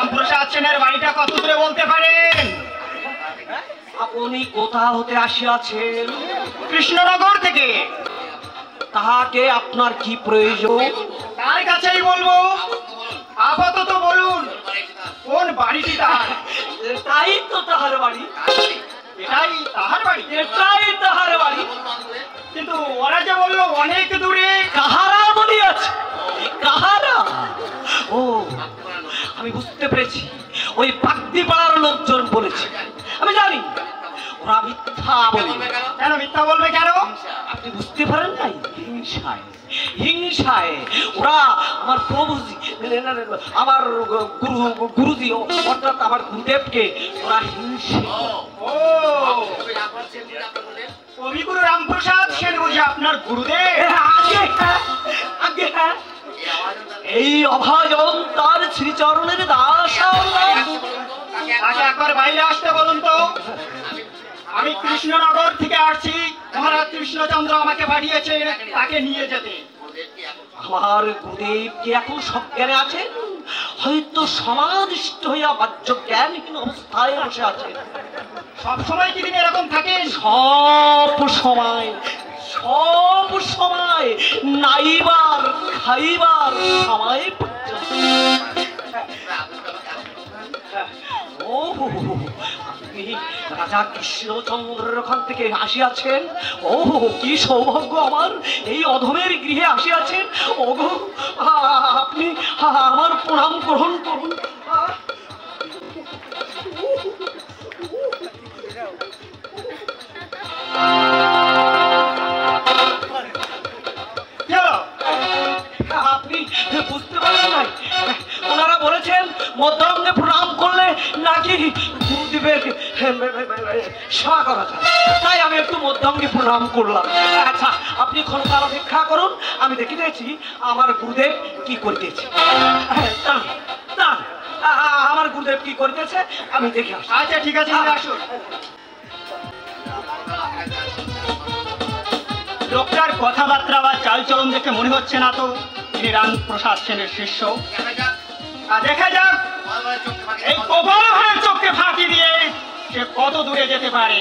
রামপ্রসাদ সেনের বাড়িটা কত দূরে বলতে পারেন? আপনি কোথা হতে আসিয়াছেন? কৃষ্ণনগর থেকে। তাহাকে আপনার কি প্রয়োজন? তার কাছেই বলবো। আপাতত বলুন কোন বাড়িটি তার? এটাই তো তাহার বাড়ি। এটাই তাহার বাড়ি? এটাই তাহার বাড়ি। কিন্তু ওরা যে বললো অনেক দূরে। কাহারা বলিয়াছে? কাহারা? ও, আমি বুঝতে পেরেছি, ওই পাগড়ি পাড়ার লোকজন বলেছে। আমি জানি ওরা মিথ্যা বলবে। কেন মিথ্যা বলবে কেন? আপনি বুঝতে পারেন নাই? হিংসায়, হিংসায় ওরা আমার প্রভুজি, আমার গুরুজি অর্থাৎ আমার গুরুদেবকে ওরা হিংসে। ও, কবিগুরু রামপ্রসাদ সেন বুঝি আপনার গুরুদেব? আগে এই অভাজন তার শ্রীচরণের দাস। তাকে একবার বাইরে আসতে বলুন তো। আমি কৃষ্ণনগর থেকে আসছি, মহারাজ কৃষ্ণচন্দ্র আমাকে পাঠিয়েছে তাকে নিয়ে যেতে। আমার গুরুদেব কি এখন সজ্ঞানে আছে? হয়তো সমাধিষ্ঠ হইয়া বাহ্য জ্ঞানহীন অবস্থায় বসে আছে। সব সময় কি দিন এরকম থাকেন? সব সময়, সব সময়, নাইবার খাইবার সময় পর্যন্ত। ও, আপনি রাজা কৃষ্ণচন্দ্রের ওখান থেকে আসিয়াছেন? ও, কি সৌভাগ্য আমার, এই অধমের গৃহে আসিয়াছেন। ওগো, আপনি আমার প্রণাম গ্রহণ করুন। আপনি বুঝতে পারেন নাই? ওনারা বলেছেন মধ্যাঙ্গে প্রণাম করলে নাকি গুরুদেবের সেবা করা যায়, তাই আমি একটু মধ্যাঙ্গে প্রণাম করলাম। আচ্ছা, আপনি ক্ষণকাল অপেক্ষা করুন, আমি দেখে দিয়েছি আমার গুরুদেব কি করতেছে। আমার গুরুদেব কি করতেছে আমি দেখে আসি। আচ্ছা ঠিক আছে, আসুন। লোকটার কথাবার্তা বা চালচলন দেখে মনে হচ্ছে না তো তিনি রামপ্রসাদ সেনের শিষ্য। দেখা যাক এই কপাল ভাঁড়ের চোখকে ফাঁকি দিয়ে সে কত দূরে যেতে পারে।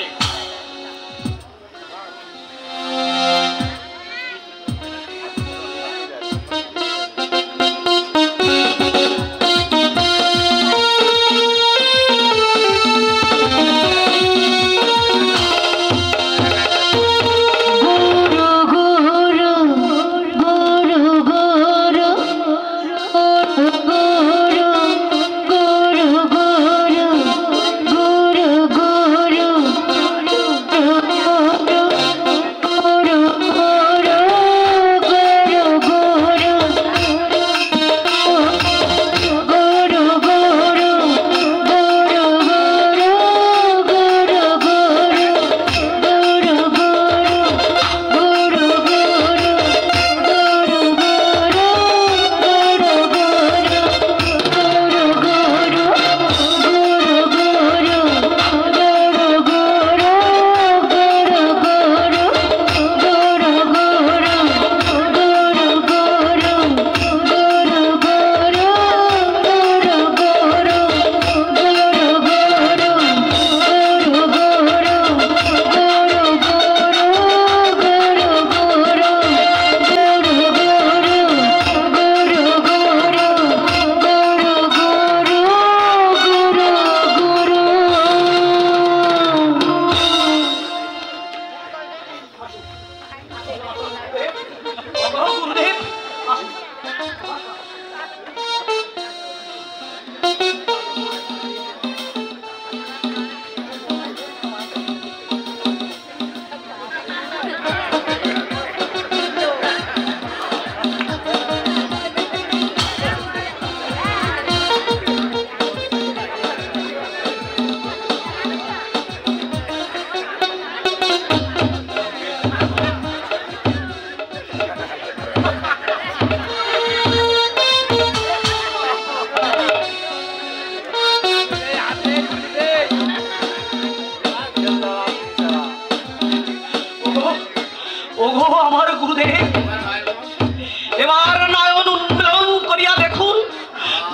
এবার নয়ন উন্মীলন করিয়া দেখুন,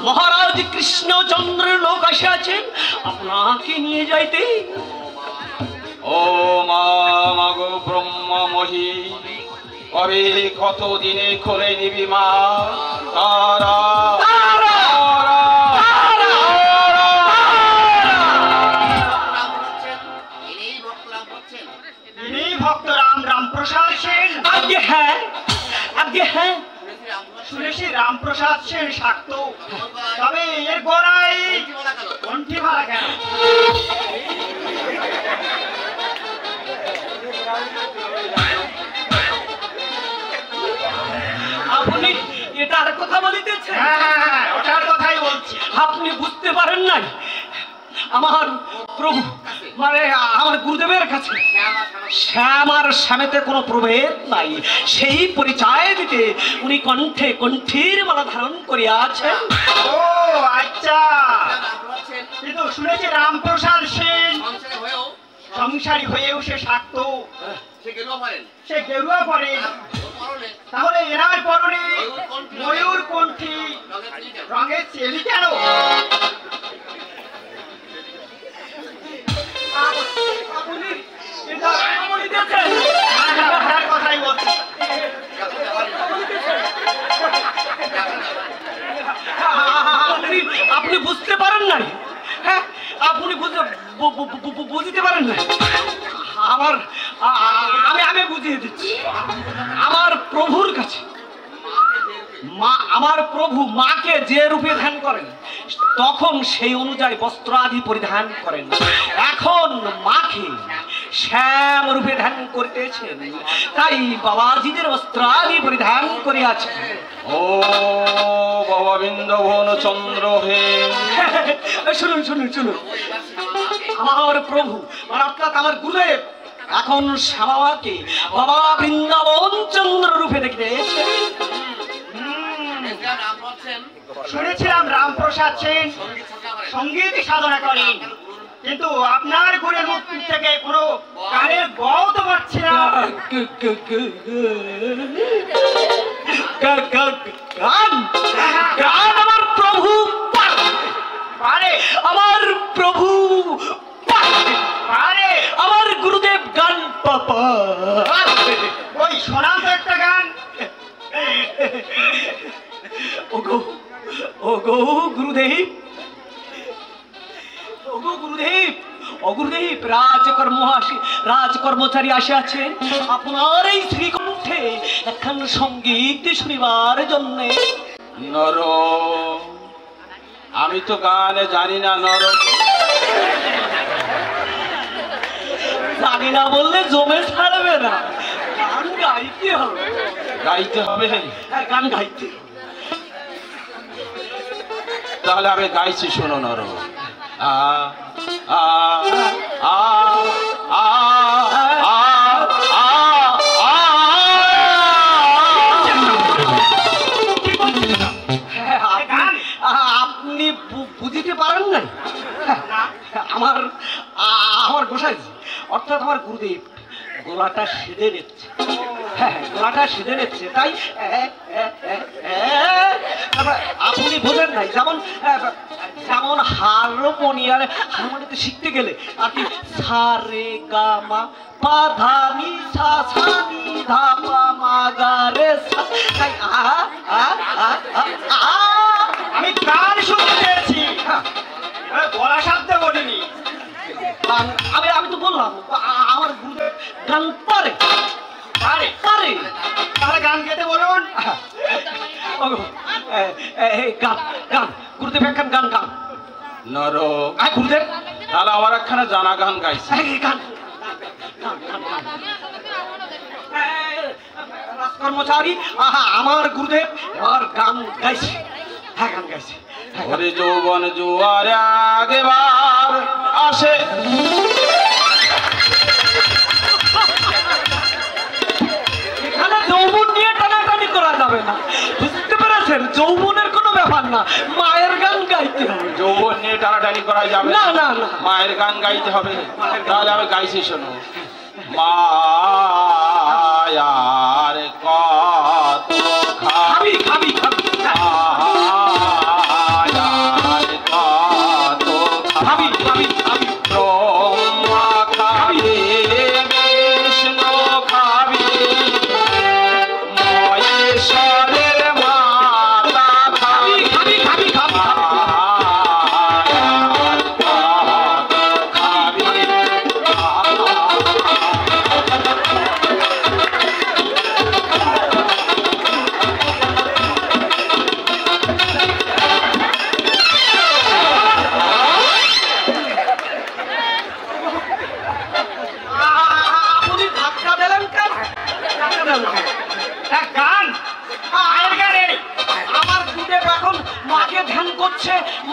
মহারাজ মহারাজ কৃষ্ণচন্দ্রের লোক আসিয়াছেন আপনাকে নিয়ে যাইতে। ও মা মাগো ব্রহ্মময়ী, কবে কত দিনে করে নিবি মা তারা? ভক্ত রামপ্রসাদ সেন। আজ্ঞে হ্যাঁ, আজ্ঞে হ্যাঁ, শুনেছি রামপ্রসাদ সেন শাক্ত, তবে এর গোড়ায় কণ্ঠী মালা কেন? আপনি এটার কথা বলিতেছেন? হ্যাঁ, ওটার কথাই বলছি। আপনি বুঝতে পারেন নাই, আমার প্রভু মানে আমার গুরুদেবের কাছে শ্যাম আর শ্যামেতে কোনো প্রভেদ নাই, সেই পরিচয় দিতে উনি কণ্ঠে কণ্ঠীর মালা ধারণ করিয়াছেন। ও আচ্ছা, কিন্তু শুনেছি রামপ্রসাদ সেন সংসারী হয়েও সে শাক্ত, সে গেরুয়া পরেন, তাহলে এনার পরনে ময়ূর কণ্ঠী রঙের চেলি কেন? আপনি এটা বলিতেছেন? ওটার কথাই বলছি। আপনি বুঝতে পারেন নাই? হ্যাঁ, আপনি বুঝতে পারেন না? আমার আমি বুঝিয়ে দিচ্ছি। আমার প্রভুর কাছে আমার প্রভু মাকে যে রূপে ধ্যান করেন তখন সেই অনুযায়ী বস্ত্র আদি পরিধান করেন। এখন মাকে শ্যাম রূপে ধ্যান করিতেছেন, তাই বাবাজিদের বস্ত্র আদি পরিধান করিয়াছেন। ও বাবা বৃন্দাবন চন্দ্র হে, শুনুন শুনুন শুনুন, আমার প্রভু অর্থাৎ আমার গুরুদেব এখন শ্যামাকে বাবা বৃন্দাবন চন্দ্র রূপে দেখিতেছেন। শুনেছিলাম রামপ্রসাদ সেন সঙ্গীত সাধনা করেন, কিন্তু আপনার গুণের মুখ থেকে কোনো গানের গও তো পাচ্ছি না। গান গান আমার প্রভু পারে, আমার প্রভু পারে, আমার গুরুদেব গান পাপা। ওই শোনাও তো একটা গান। ওগো ওগো গুরুদেব, ওগো গুরুদেব, ও গুরুদেব, রাজকর্মচারী আসিয়াছেন আপনার এই শ্রীকণ্ঠে একখান সঙ্গীত শুনিবার জন্যে। নর, আমি তো গানে জানি না নর। জানি না বললে জমে ছাড়বে না, গান গাইতে হবে। গাইতে হবে? হ্যাঁ, গান গাইতে। তাহলে আমি গাইছি, শোনো নর। আ আ আ আ আ আ আপনি বুঝিতে পারেন না? আমার আমার গোসাই অর্থাৎ আমার গুরুদেব গলাটা সেদে নিচ্ছে। হ্যাঁ, গলাটা সেদে নিচ্ছে, তাই আপনি বোঝেন নাই। যেমন যেমন হারমোনিয়াতে শিখতে গেলে আর কি সা রে গা মা পা ধা নি সা সা নি ধা পা মা গা রে সা, তাই আমি গান শুনতে পেয়েছি, গলা শব্দ বলিনি। আমি তো বললাম আমার গুরুদেব গান পারে পারে, পারে। তাহলে গান গেতে বলুন। গান গান গুরুদেব একখান গান গান। নর, গুরুদেব তাহলে আমার একখানা জানা গান গাইছি। গান রাজকর্মচারী আমার গুরুদেব আর গান গাইছে। হ্যাঁ, গান গাইছে। ওরে যৌবন জুয়ারে আগেবার আসে, এখানে যৌবন নিয়ে টানাটানি করা যাবে না, বুঝতে পেরেছেন? যৌবনের কোনো ব্যাপার না, মায়ের গান গাইতে হবে। যৌবন নিয়ে টানাটানি করা যাবে না না না, মায়ের গান গাইতে হবে। তাহলে আমি গাইছি, শোনো। মায়ার কত খাবি খাবি খাবি। মায়া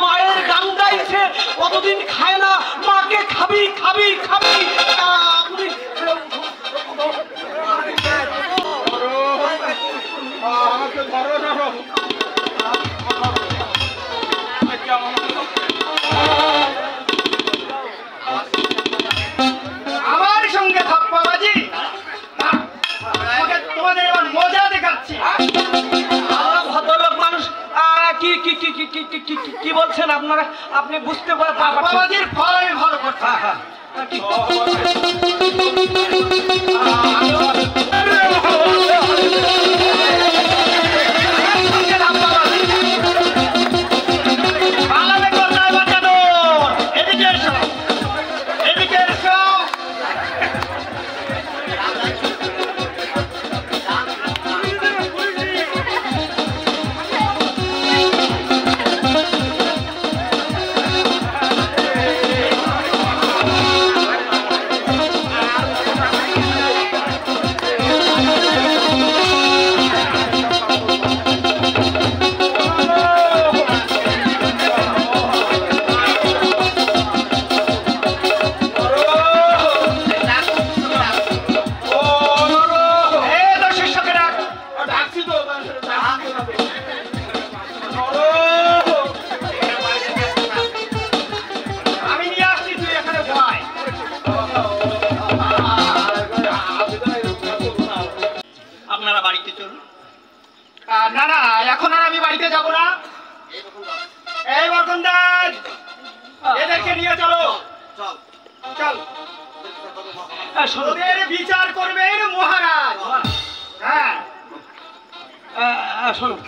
মায়ের গান গাইছে, কতদিন খায় না, মাকে খাবি খাবি খাবি। আপনি আমাকে ধরো ধরো আমার সঙ্গে ধাপ্পাবাজি, তোমাদের এবার মজা দেখাচ্ছি। ভদ্রলোক মানুষ, কি কি কি কি কি কি কি কি বলছেন আপনারা? আপনি বুঝতে পারছেন? ধাপ্পাবাজির ফল আমি ভালো করছি। পালাবে কোথায় বাচ্চাদের? এদিকে এসো, এদিকে এসো। এই তো শিষ্যকে ডাক। ডাকছি তো আমি নিয়ে আসছি, তুই এখানে ভয়। আপনারা বাড়িতে চলুন। না না, এখন আর আমি বাড়িতে যাব না। এই বরকন্দাজ, এদেরকে নিয়ে চলো। চল, ওদের বিচার করবেন মহারাজ। হ্যাঁ, শুনুন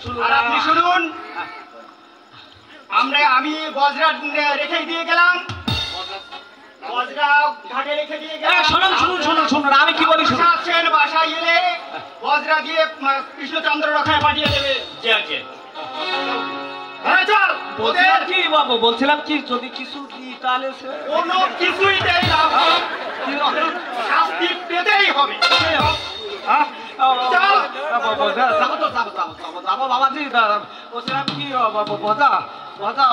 শুনুন, আর আপনি শুনুন, আমি বজরা রেখে দিয়ে গেলাম, বজরা ঘাটে রেখে দিয়ে গেলাম। শুনুন শুনুন শুনুন শুনুন, আমি কি বলি শুনুন। আসছেন, বাসায় এলে বজরা দিয়ে কৃষ্ণচন্দ্র রক্ষায় পাঠিয়ে দেবে। হ্যাঁ, চল। ওদের কি বাবু বলছিলাম কি, যদি কিছু দিই তাহলে কোনো কিছুই দেয় না, শাস্তি পেতেই হবে। চল। যাবো বাবাজি, বলছিলাম কি বজা বজা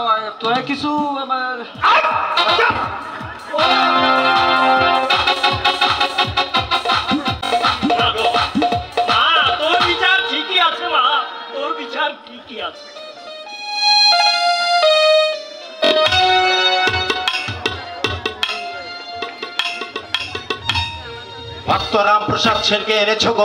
তোর কিছু তোর বিচার ঠিকই আছে মা, তোর বিচার ঠিকই আছে। ভক্ত রামপ্রসাদ সেনকে এনেছো গো।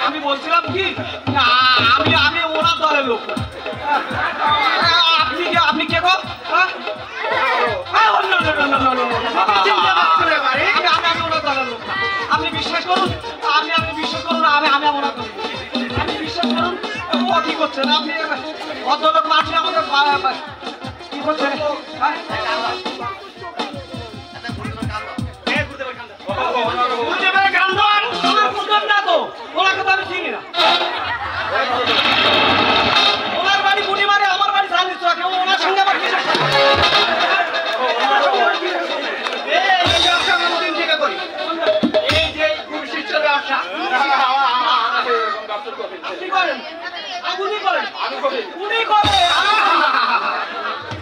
আমি বলছিলাম কি, আমি আমি ওনার দলের লোক। আপনি কে গো? আপনি বিশ্বাস করুন, আপনি বিশ্বাস করুন, আমি ওনার দলের লোক। আপনি বিশ্বাস করুন, ও কি করছেন? আপনি ভদ্রলোক মানুষ আমাদের কি করছেন? না তো, ওনাকে তো আমি চিনি না। ওনার বাড়ি গুটি মারে, আমার বাড়ি চালিশ টাকা, ওনার সঙ্গে আমার কিছু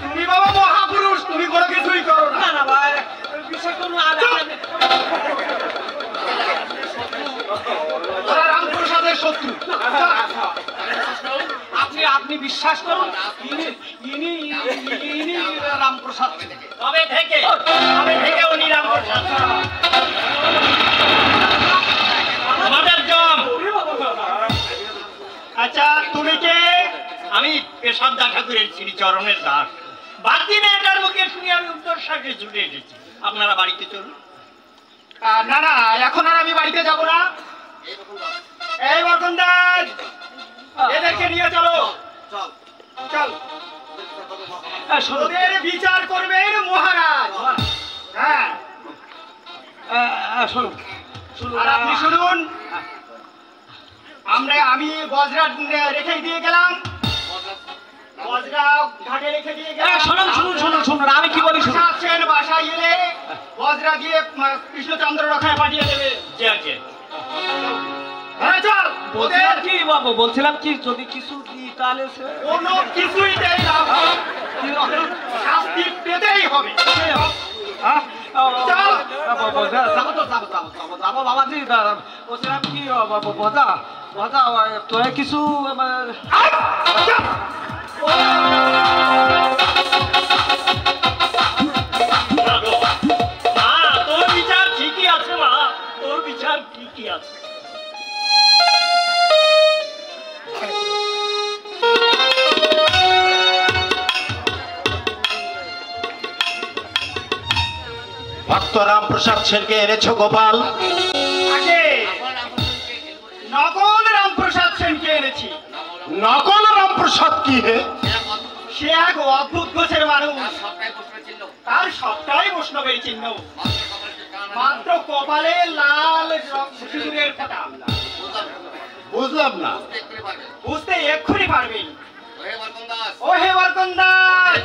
তুমি বাবা মহাপুরুষ, তুমি কোনো কিছুই করো না। না ভাই, বিশ্বাস করুন, ওরা রামপ্রসাদের শত্রু। আপনি বিশ্বাস করুন, ইনি রামপ্রসাদ। কবে থেকে উনি রামপ্রসাদ আমাদের জম। আচ্ছা, তুমি কে? আমি পেশাবদা ঠাকুরের শ্রীচরণের দাস। বাকি মেয়েটার মুখে শুনে আমি উত্তর সাথে ছুটে এসেছি। আপনারা বাড়িতে চলুন। না না, এখন আর আমি বাড়িতে যাব না। এই বরকন্দাজ, এদেরকে নিয়ে চলো। চল, ওদের বিচার করবেন মহারাজ। শুনুন শুনুন আর আপনি শুনুন, আমি বজরা রেখে দিয়ে গেলাম, বজরা ঘাটে রেখে দিয়ে গেলাম। শুনুন শুনুন শুনুন শুনুন আমি কি বলি শুনুন। আসছেন বাসায় এলে বজরা দিয়ে কৃষ্ণচন্দ্র রখায় পাঠিয়ে দেবে। হ্যাঁ চল। বলছিলাম কি বাবু, বলছিলাম কি যদি কিছু দিই তাহলে কোনো কিছুই দেয় না, শাস্তি পেতেই হবে। চল। যাবো বাবাজি, বলছিলাম কি বজা বজা তোর কিছু তোর বিচার ঠিকই আছে মা, তোর বিচার ঠিকই আছে। ভক্ত রামপ্রসাদ সেনকে এনেছো গোপাল? আগে নকল রামপ্রসাদ সেনকে এনেছি। নকল রামপ্রসাদ কি হে? সে এক অদ্ভুত গোছের মানুষ, তার সবটাই বৈষ্ণবের চিহ্ন, মাত্র কপালে লাল সিঁদুরের ফোঁটা। বুঝলাম না। বুঝতে এক্ষুনি পারবেন। ও হে বরকন্দাস,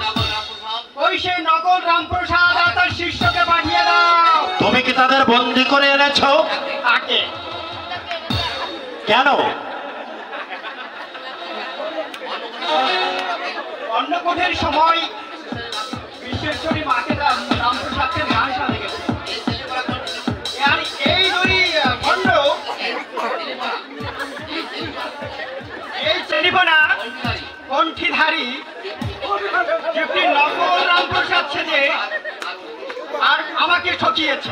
ওই সেই নকল রামপ্রসাদ আর তার শিষ্যকে পাঠিয়ে দাও। তুমি কি তাদের বন্দি করে এনেছো? তাকে কেন? অন্নকূটের সময় বিশ্বেশ্বরী মাকে রামপ্রসাদকে ধ্যান সাধে গেছে। আর এই দুই খণ্ড, এই চেনিপনা কণ্ঠিধারী একটি নকল রামপ্রসাদ সেজে আর আমাকে ঠকিয়েছে।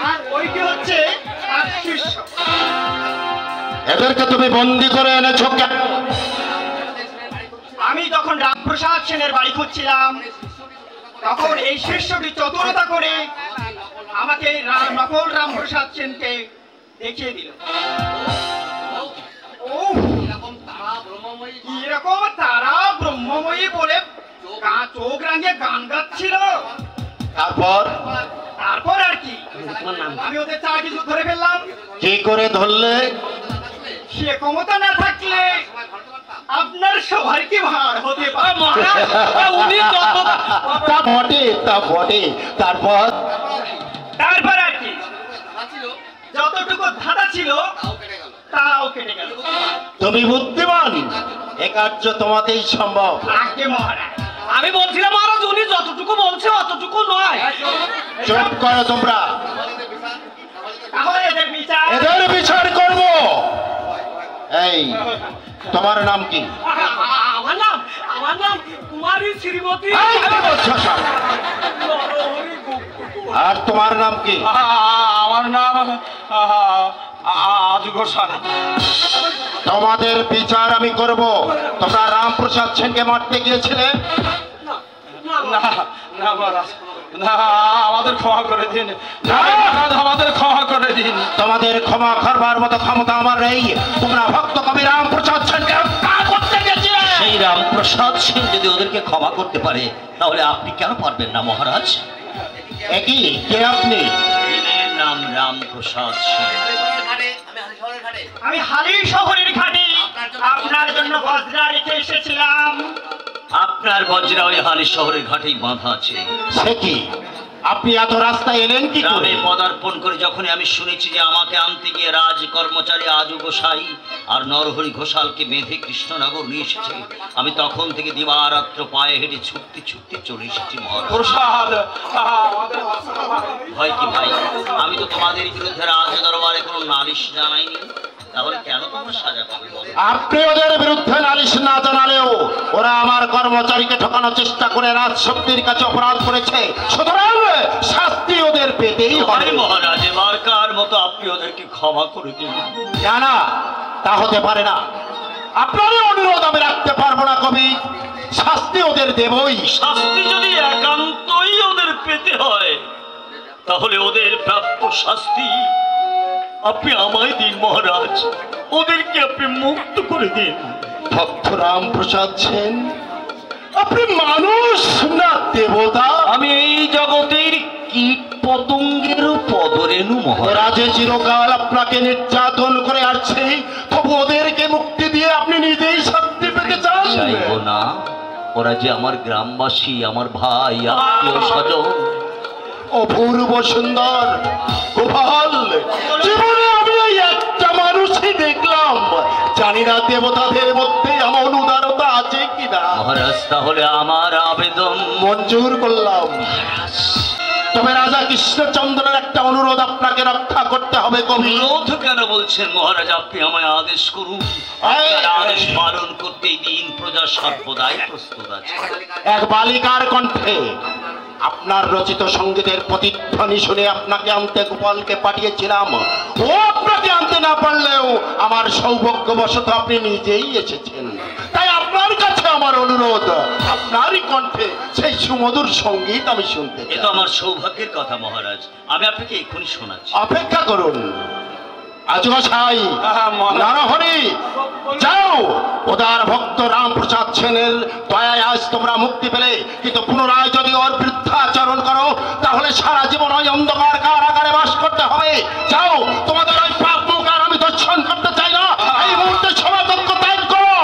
আর ওইটি হচ্ছে তার শিষ্য। এদেরকে তুমি বন্দি করে এনেছো কেন? আমি যখন রামপ্রসাদ সেনের বাড়ি খুঁজছিলাম, তখন এই শিষ্যটি চতুরতা করে আমাকে নকল রামপ্রসাদ সেনকে দেখিয়ে দিল। এরকম তারা ব্রহ্মময়ী বলে চোখ রাঙিয়ে গান গাচ্ছিল। তারপর আর কি, আমি ওদের চা কিছু ধরে ফেললাম। কি করে ধরলে? সে ক্ষমতা না থাকলে আপনার সবার কি ভার হতে পারে? তা বটে, তা বটে। তারপর আর কি, যতটুকু ধাঁধা ছিল তাও কেটে গেল। তুমি বুদ্ধিমান, এ কার্য তোমাতেই সম্ভব। আগে মহারাজ, আমি বলছিলাম মহারাজ উনি যতটুকু বলছে অতটুকু নয়। চুপ করো তোমরা, তাহলে এদের বিচার। এদের বিচার করব। এই তোমার নাম কি? আমার নাম কুমারী শ্রীমতী। এই, কি বলছো সব? আর তোমার নাম কি? আমার নাম আজ ঘোষাল। তোমাদের বিচার আমি করব। তোমরা রামপ্রসাদ সেনকে মারতে গিয়েছিলে? না না মহারাজ, না, আমাদের ক্ষমা করে দিন, আমাদের ক্ষমা করে দিন। তোমাদের ক্ষমা করবার মতো ক্ষমতা আমার নেই। তোমরা ভক্ত কবি রামপ্রসাদ সেনকে হত্যা করতে গেছিলে। সেই রামপ্রসাদ সেন যদি ওদেরকে ক্ষমা করতে পারে, তাহলে আপনি কেন পারবেন না মহারাজ? একই কে আপনি? এর নাম রামপ্রসাদ সেন। আমি হালি শহরের ঘাটে আপনার জন্য বজরা রেখে এসেছিলাম। আপনার বজ্রা ওই হালি শহরের ঘাটেই বাঁধা আছে। সে কি, আপনি এত রাস্তায় এলেন কি করে? গ্রামে পদার্পণ করে যখনই আমি শুনেছি যে আমাকে আনতে গিয়ে রাজ কর্মচারী আজু গোসাই আর নরহরি ঘোষালকে বেঁধে কৃষ্ণনগর নিয়ে এসেছে, আমি তখন থেকে দিবারাত্র পায়ে হেঁটে ছুটতে ছুটতে চলে এসেছি মহারাজ। প্রসাদ, ভয় কি ভাই, আমি তো তোমাদের বিরুদ্ধে রাজ দরবারে কোনো নালিশ জানাইনি, তাহলে কেন তোমরা সাজা পাবে বলো? আপনি ওদের বিরুদ্ধে নালিশ না জানালেও ওরা আমার কর্মচারীকে ঠকানোর চেষ্টা করে রাজশক্তির কাছে অপরাধ করেছে, সুতরাং শাস্তি ওদের পেতেই হবে। মহারাজ, এবারকার মতো আপনি ওদেরকে ক্ষমা করে দিন। না না, তা হতে পারে না। আপনারই অনুরোধ আমি রাখতে পারবো না কবি, শাস্তি ওদের দেবই। শাস্তি যদি একান্তই ওদের পেতে হয়, তাহলে ওদের প্রাপ্য শাস্তি আপনি আমায় দিন মহারাজ, ওদেরকে আপনি মুক্ত করে দিন। ভক্ত রামপ্রসাদ সেন, আপনি মানুষ না দেবতা? আমি এই জগতের কীট পতঙ্গেরও পদ কেন মহারাজ? ওরা যে চিরকাল আপনাকে নির্যাতন করে আসছে, তবু ওদেরকে মুক্তি দিয়ে আপনি নিজেই শান্তি পেতে চান? চাইব না, ওরা যে আমার গ্রামবাসী, আমার ভাই, আত্মীয় স্বজন। অপূর্ব সুন্দর গোপাল, জীবনে আমি এই একটা মানুষই দেখলাম, জানি না দেবতাদের মধ্যে এমন উদারতা আছে কিনা। মহারাজ, তাহলে আমার আবেদন মঞ্জুর করলাম। তবে রাজা কৃষ্ণচন্দ্রের একটা অনুরোধ আপনাকে রক্ষা করতে হবে কবি। অনুরোধ কেন বলছেন মহারাজ? আপনি আমায় আদেশ করুন। আপনার আদেশ পালন করতে এই দিন প্রজা সর্বদাই প্রস্তুত আছে। এক বালিকার কণ্ঠে আপনার রচিত সঙ্গীতের প্রতিধ্বনি শুনে আপনাকে আনতে গোপালকে পাঠিয়েছিলাম। ও আপনাকে আনতে না পারলেও আমার সৌভাগ্যবশত আপনি নিজেই এসেছেন। তাই আপনার কাছে আমার অনুরোধ, আপনারই কণ্ঠে সেই সুমধুর সঙ্গীত আমি শুনতে এ তো আমার সৌভাগ্যের কথা মহারাজ, আমি আপনাকে এক্ষুনি শোনাচ্ছি। অপেক্ষা করুন। আজুমশাই, মহারাজ। নরহরি, যাও ওদার ভক্ত রামপ্রসাদ সেনের দয়ায় আজ তোমরা মুক্তি পেলে, কিন্তু পুনরায় যদি ওর বৃদ্ধাচরণ করো তাহলে সারা জীবন ওই অন্ধকার কারাগারে বাস করতে হবে। যাও, তোমাদের ওই পাপ মুখ আর আমি দর্শন করতে চাই না। এই মুহূর্তে সমাজজ্ঞ ত্যাগ করো।